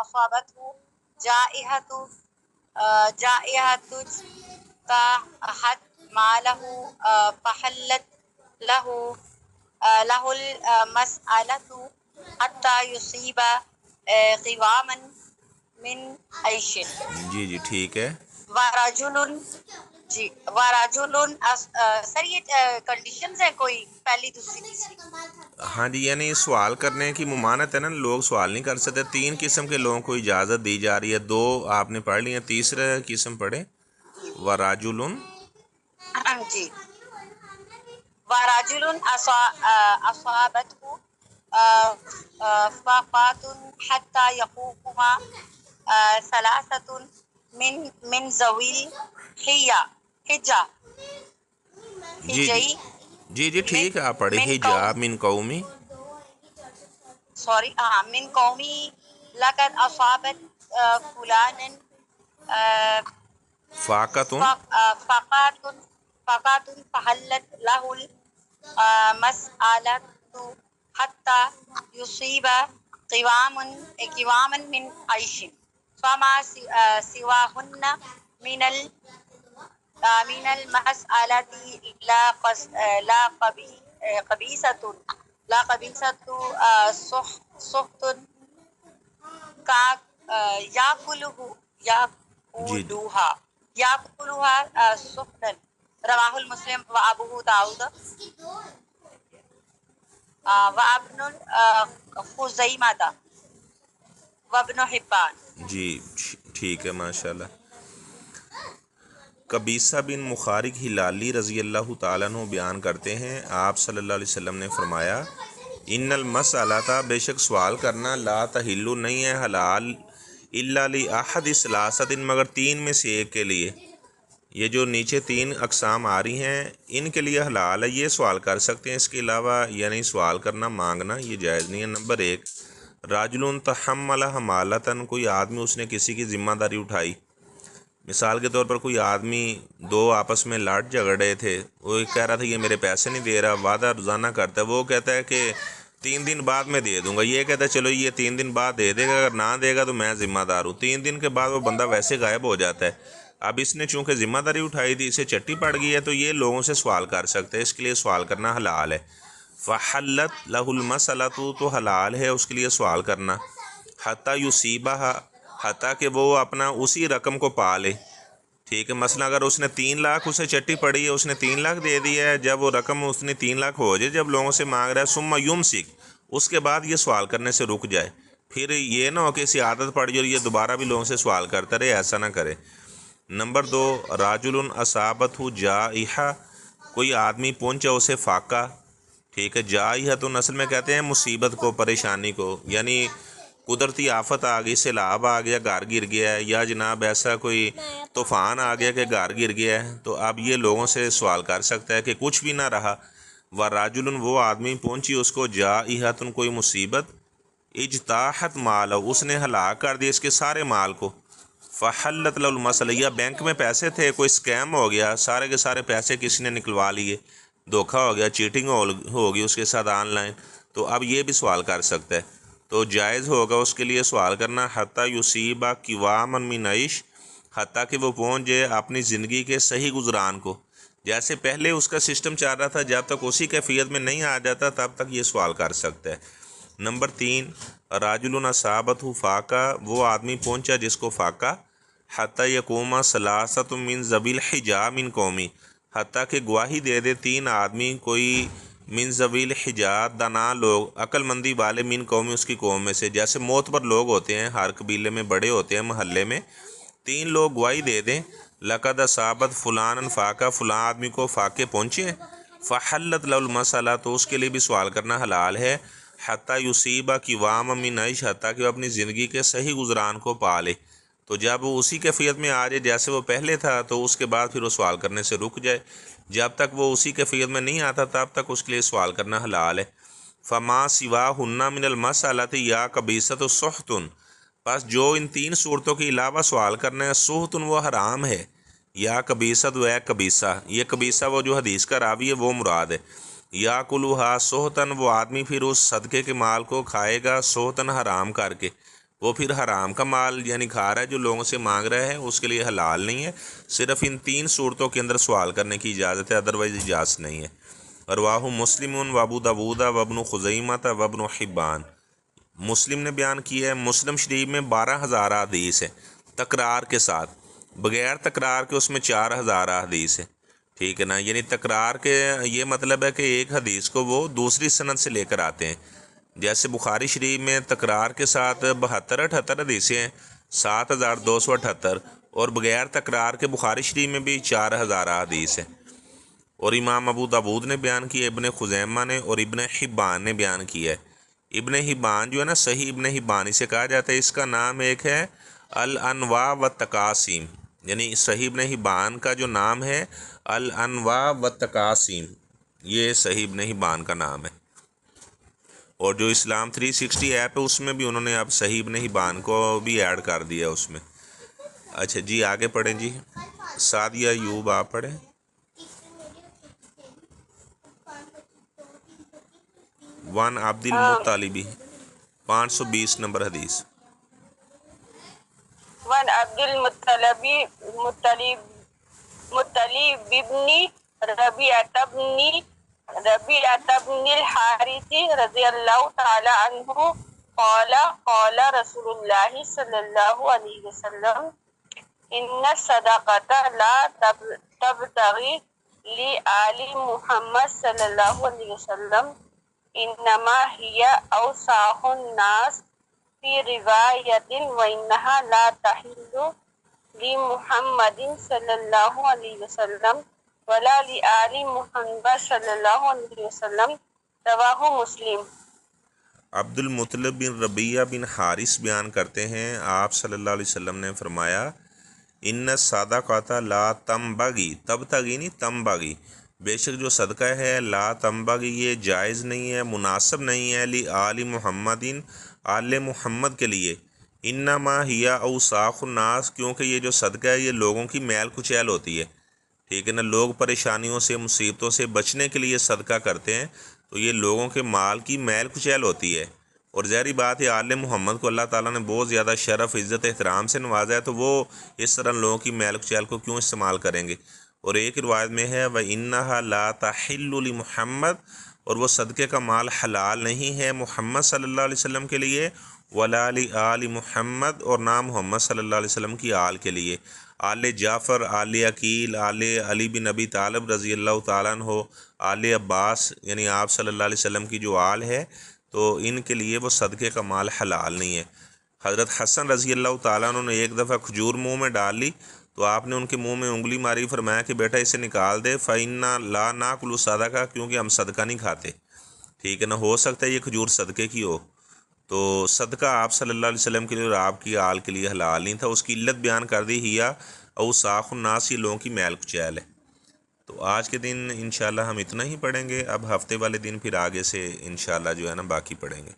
اصابته جائحة اجتاحت ماله فحلت له المسألة حتى يصيب قواما من عيش جی جی ٹھیک ہے. ورجل. جی ورجل. سر یہ کنڈیشنز ہیں کوئی پہلی دوسری تیسری؟ ہاں جی، یعنی سوال کرنے کی ممانعت ہے نا، لوگ سوال نہیں کر سکتے. 3 قسم کے لوگوں کو اجازت دی جا رہی ہے. 2 آپ نے پڑھ لی ہیں، تیسرا قسم پڑھیں. وراجل. جی وراجل اصابته فاقات حتى يقوم ثلاثة من ذوي الحجة جی جی جی جی ٹھیک ہے، آپ پڑھیں. حجاب من قومی. سوری من قومی لقد اصابت فلانا فاقۃ. فقات فحلت له المسألة حتى يصيب قواما من عيش فما سواهن من المسألة لا قبيصة سخط جی يأكلها سخطا. رواہ المسلم و ابو داؤد و ابن خزیمہ و ابن حبان. جی ٹھیک ہے، ماشاءاللہ. قبیصہ بن مخارق ہلالی رضی اللہ تعالیٰ عنہ بیان کرتے ہیں، آپ صلی اللہ علیہ وسلم نے فرمایا، ان المسألۃ، بے شک سوال کرنا، لا تحل، نہیں ہے حلال، الا لاحد ثلاثۃ، مگر 3 میں سے ایک کے لیے. یہ جو نیچے 3 اقسام آ رہی ہیں ان کے لیے حلال ہے، یہ سوال کر سکتے ہیں. اس کے علاوہ یعنی سوال کرنا، مانگنا، یہ جائز نہیں ہے. نمبر 1، راجل تحمل حمالتاً، کوئی آدمی اس نے کسی کی ذمہ داری اٹھائی. مثال کے طور پر کوئی آدمی 2 آپس میں لڑ جھگڑے تھے، وہ کہہ رہا تھا یہ میرے پیسے نہیں دے رہا، وعدہ روزانہ کرتا ہے، وہ کہتا ہے کہ 3 دن بعد میں دے دوں گا. یہ کہتا ہے چلو یہ 3 دن بعد دے دے گا، اگر نہ دے گا تو میں ذمہ دار ہوں. 3 دن کے بعد وہ بندہ ویسے غائب ہو جاتا ہے. اب اس نے چونکہ ذمہ داری اٹھائی تھی، اسے چٹی پڑ گئی ہے، تو یہ لوگوں سے سوال کر سکتے ہیں. اس کے لیے سوال کرنا حلال ہے. فحلت لہ المسألۃ، تو حلال ہے اس کے لیے سوال کرنا. حتی یصیبہ، حتیٰ کہ وہ اپنا اسی رقم کو پا لے. ٹھیک ہے، مثلا اگر اس نے 3 لاکھ اسے چٹی پڑی ہے، اس نے 3 لاکھ دے دیا ہے، جب وہ رقم اس نے 3 لاکھ ہو جائے، جب لوگوں سے مانگ رہا ہے، ثم یمسک، اس کے بعد یہ سوال کرنے سے رک جائے. پھر یہ نہ ہو کہ اسی عادت پڑ جائے اور یہ دوبارہ بھی لوگوں سے سوال کرتا رہے، ایسا نہ کرے. نمبر 2، راجل اصابتہ جائحہ، کوئی آدمی پہنچا اسے فاقہ. ٹھیک ہے، جائحہ تو اصل میں کہتے ہیں مصیبت کو، پریشانی کو، یعنی قدرتی آفت آ گئی، سیلاب آ گیا، گھر گر گیا ہے، یا جناب ایسا کوئی طوفان آ گیا کہ گھر گر گیا ہے، تو اب یہ لوگوں سے سوال کر سکتا ہے کہ کچھ بھی نہ رہا. وراجل، وہ آدمی پہنچی اس کو جائحۃ، کوئی مصیبت، اجتاحت مالہ، اس نے ہلاک کر دیا اس کے سارے مال کو. فحلت له المسألہ، یا بینک میں پیسے تھے، کوئی سکیم ہو گیا، سارے کے سارے پیسے کسی نے نکلوا لیے، دھوکہ ہو گیا، چیٹنگ ہو گئی اس کے ساتھ آن لائن، تو اب یہ بھی سوال کر سکتا ہے. تو جائز ہوگا اس کے لیے سوال کرنا. حتی یصیب قواما من عیش، حتیٰ کہ وہ پہنچ جائے اپنی زندگی کے صحیح گزران کو. جیسے پہلے اس کا سسٹم چل رہا تھا، جب تک اسی کیفیت میں نہیں آ جاتا تب تک یہ سوال کر سکتا ہے. نمبر 3، راجل اصابتہ فاقہ، وہ آدمی پہنچا جس کو فاقہ. حتی یقوم ثلاثۃ من ذوی الحجہ من قومی، حتیٰ کہ گواہی دے دے 3 آدمی کوئی من ذوی الحجہ، دانا لوگ، عقل مندی والے، من قومی، اس کی قوم میں سے. جیسے معتبر لوگ ہوتے ہیں ہر قبیلے میں، بڑے ہوتے ہیں محلے میں، 3 لوگ گواہی دے دیں، لقد اصابت فلانا فاقہ، فلاں آدمی کو فاقے پہنچے. فحلت له المسألہ، تو اس کے لیے بھی سوال کرنا حلال ہے. حتی یصیب قواما من عیش، حتیٰ کہ وہ اپنی زندگی کے صحیح گزران کو پا لے. تو جب وہ اسی کیفیت میں آ جائے جیسے وہ پہلے تھا، تو اس کے بعد پھر وہ سوال کرنے سے رک جائے. جب تک وہ اسی کیفیت میں نہیں آتا تب تک اس کے لیے سوال کرنا حلال ہے. فما سواہن من المسألۃ یا قبیصۃ سخط، پس جو ان 3 صورتوں کے علاوہ سوال کرنا ہے، سخط وہ حرام ہے، یا قبیصۃ و قبیصہ، یہ قبیصہ وہ جو حدیث کا راوی ہے وہ مراد ہے. یا کلوہا سحتاً، وہ آدمی پھر اس صدقے کے مال کو کھائے گا سحتاً حرام کر کے. وہ پھر حرام کا مال یعنی کھا رہا ہے جو لوگوں سے مانگ رہا ہے، اس کے لیے حلال نہیں ہے۔ صرف ان 3 صورتوں کے اندر سوال کرنے کی اجازت ہے، ادروائز اجازت نہیں ہے۔ رواہ مسلم و ابو داود و ابن خزیمہ و ابن حبان، مسلم نے بیان کیا ہے۔ مسلم شریف میں 12,000 حدیث ہے تکرار کے ساتھ، بغیر تکرار کے اس میں 4,000 حدیث ہے، ٹھیک ہے نا۔ یعنی تکرار کے یہ مطلب ہے کہ ایک حدیث کو وہ دوسری سند سے لے کر آتے ہیں، جیسے بخاری شریف میں تکرار کے ساتھ 72-78 حدیثیں ہیں، 7,278، اور بغیر تکرار کے بخاری شریف میں بھی 4,000 حدیث ہے۔ اور امام ابو داود نے بیان کیا، ابن خزیمہ نے اور ابن حبان نے بیان کیا ہے۔ ابن حبان جو ہے نا، صحیح ابن حبان اسے کہا جاتا ہے، اس کا نام ایک ہے الانواع و تقاسیم، یعنی صحیح ابن حبان کا جو نام ہے الانواع و تقاسیم، یہ صحیح ابن حبان کا نام ہے۔ اور جو اسلام 360 ایپ ہے اس میں بھی انہوں نے اب صحیح ابن حبان کو بھی ایڈ کر دیا اس میں۔ اچھا جی آگے پڑھیں جی، سعدیہ ایوب آپ پڑھیں۔ وان عبد المطلبی، 520 نمبر حدیث۔ وعن عبد مطلب بن ربيعة بن الحارث رضي الله تعالى عنه قال قال رسول الله صلى الله عليه وسلم إن الصدقة لا تبتغي لآل محمد صلى الله عليه وسلم إنما هي أوساخ الناس في رواية وإنها لا تحل لمحمد صلی اللہ علیہ وسلم ولا لآل محمد صلی اللہ علیہ وسلم، رواہ مسلم۔ عبد المطلب بن ربیعہ بن حارث بیان کرتے ہیں، آپ صلی اللہ علیہ وسلم نے فرمایا ان الصدقۃ لا تنبغی، تبتغی نہیں تنبغی، بے شک جو صدقہ ہے لا تنبغی یہ جائز نہیں ہے، مناسب نہیں ہے، لآل محمد آل محمد کے لیے، انما ہی اوساخ الناس، کیونکہ یہ جو صدقہ ہے یہ لوگوں کی میل کچیل ہوتی ہے، ٹھیک ہے نا۔ لوگ پریشانیوں سے مصیبتوں سے بچنے کے لیے صدقہ کرتے ہیں تو یہ لوگوں کے مال کی میل کچیل ہوتی ہے، اور ظاہری بات ہے آل محمد کو اللہ تعالیٰ نے بہت زیادہ شرف عزت احترام سے نوازا ہے، تو وہ اس طرح لوگوں کی میل کچیل کو کیوں استعمال کریں گے۔ اور ایک روایت میں ہے وَإِنَّهَا لَا تَحِلُّ لِمُحَمَّدٍ، اور وہ صدقے کا مال حلال نہیں ہے محمد صلی اللہ علیہ وسلم کے لیے، وَلَا لِآلِ محمد، اور نہ محمد صلی اللہ علیہ وسلم کی آل کے لیے، آل جعفر، آل عقیل، آل علی بن ابی طالب رضی اللہ تعالیٰ عنہ، آل عباس، یعنی آپ صلی اللہ علیہ وسلم کی جو آل ہے تو ان کے لیے وہ صدقے کا مال حلال نہیں ہے۔ حضرت حسن رضی اللہ تعالیٰ عنہ نے ایک دفعہ کھجور منہ میں ڈال لی تو آپ نے ان کے منہ میں انگلی ماری، فرمایا کہ بیٹا اسے نکال دے، فَإِنَّا لَا نَأْكُلُ صَدَقَةً، کیونکہ ہم صدقہ نہیں کھاتے، ٹھیک ہے نا۔ ہو سکتا ہے یہ کھجور صدقے کی ہو، تو صدقہ آپ صلی اللہ علیہ وسلم کے لیے اور آپ کی آل کے لیے حلال نہیں تھا۔ اس کی علت بیان کر دی، ہیا اوساخ الناس، یہ لوگوں کی میل کچیل ہے۔ تو آج کے دن انشاءاللہ ہم اتنا ہی پڑھیں گے، اب ہفتے والے دن پھر آگے سے انشاءاللہ جو ہے نا باقی پڑھیں گے۔